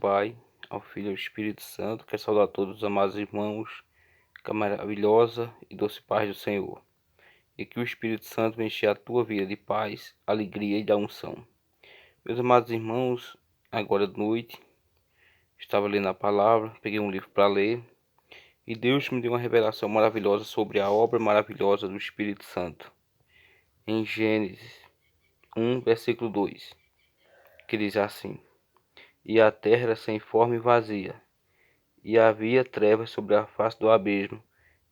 Pai, ao Filho e ao Espírito Santo. Quero saudar todos os amados irmãos com a maravilhosa e doce paz do Senhor. E que o Espírito Santo venha encher a tua vida de paz, alegria e da unção. Meus amados irmãos, agora de noite, estava lendo a palavra, peguei um livro para ler, e Deus me deu uma revelação maravilhosa sobre a obra maravilhosa do Espírito Santo. Em Gênesis 1, versículo 2, que diz assim: E a terra era sem forma e vazia, e havia trevas sobre a face do abismo,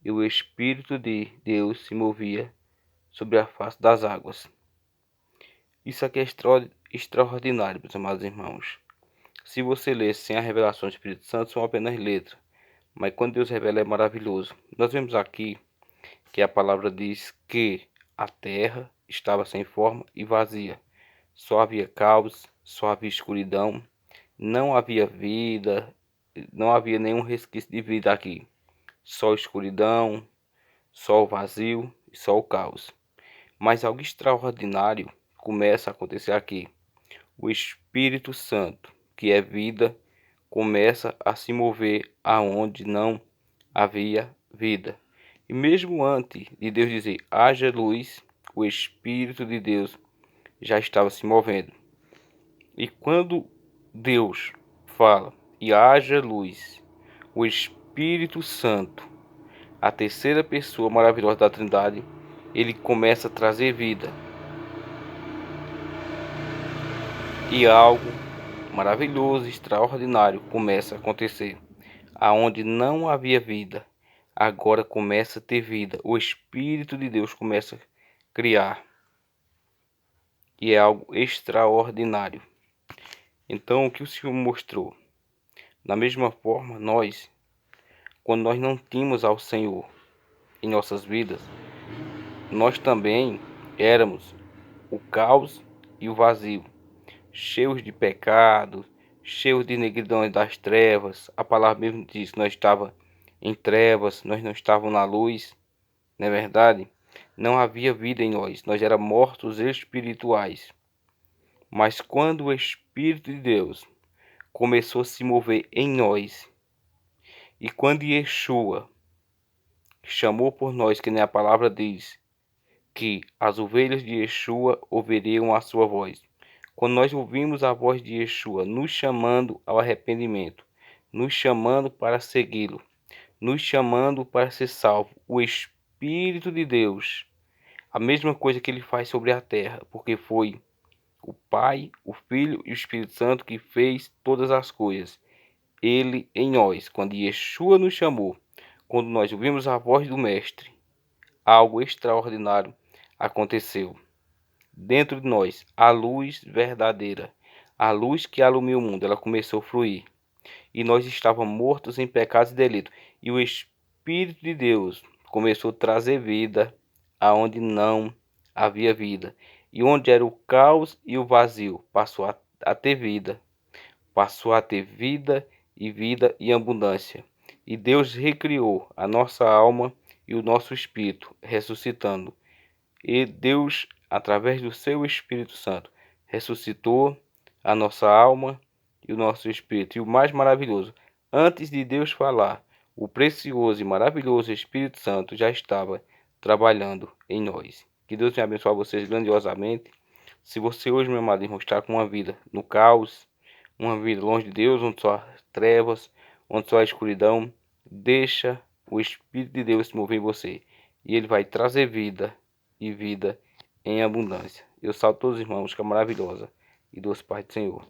e o Espírito de Deus se movia sobre a face das águas. Isso aqui é extraordinário, meus amados irmãos. Se você ler sem a revelação do Espírito Santo, são apenas letras. Mas quando Deus revela, é maravilhoso. Nós vemos aqui que a palavra diz que a terra estava sem forma e vazia. Só havia caos, só havia escuridão, não havia vida, não havia nenhum resquício de vida aqui. Só escuridão, só o vazio e só o caos. Mas algo extraordinário começa a acontecer aqui. O Espírito Santo, que é vida, começa a se mover aonde não havia vida. E mesmo antes de Deus dizer haja luz, o Espírito de Deus já estava se movendo. E quando Deus fala e haja luz, o Espírito Santo, a terceira pessoa maravilhosa da Trindade, ele começa a trazer vida. E algo maravilhoso, extraordinário começa a acontecer. Aonde não havia vida, agora começa a ter vida. O Espírito de Deus começa a criar. E é algo extraordinário. Então, o que o Senhor mostrou? Da mesma forma, quando nós não tínhamos ao Senhor em nossas vidas, nós também éramos o caos e o vazio, cheios de pecado, cheios de negridão das trevas. A palavra mesmo diz que nós estávamos em trevas, nós não estávamos na luz, não é verdade? Não havia vida em nós, nós éramos mortos espirituais. Mas quando o Espírito de Deus começou a se mover em nós, e quando Yeshua chamou por nós, que nem a palavra diz, que as ovelhas de Yeshua ouviriam a sua voz. Quando nós ouvimos a voz de Yeshua nos chamando ao arrependimento, nos chamando para segui-lo, nos chamando para ser salvo, o Espírito de Deus, a mesma coisa que ele faz sobre a terra, porque foi o Pai, o Filho e o Espírito Santo que fez todas as coisas. Ele em nós, quando Yeshua nos chamou, quando nós ouvimos a voz do Mestre, algo extraordinário aconteceu. Dentro de nós, a luz verdadeira, a luz que alumia o mundo, ela começou a fluir. E nós estávamos mortos em pecados e delitos. E o Espírito de Deus começou a trazer vida aonde não havia vida. E onde era o caos e o vazio, passou a ter vida. Passou a ter vida e abundância. E Deus recriou a nossa alma e o nosso espírito, ressuscitando. E Deus, através do seu Espírito Santo, ressuscitou a nossa alma e o nosso espírito. E o mais maravilhoso, antes de Deus falar, o precioso e maravilhoso Espírito Santo já estava trabalhando em nós. Que Deus tenha abençoado vocês grandiosamente. Se você hoje, meu amado irmão, está com uma vida no caos, uma vida longe de Deus, onde só há trevas, onde só há escuridão, deixa o Espírito de Deus se mover em você. E ele vai trazer vida e vida em abundância. Eu salvo todos os irmãos com a maravilhosa e doce paz do Senhor.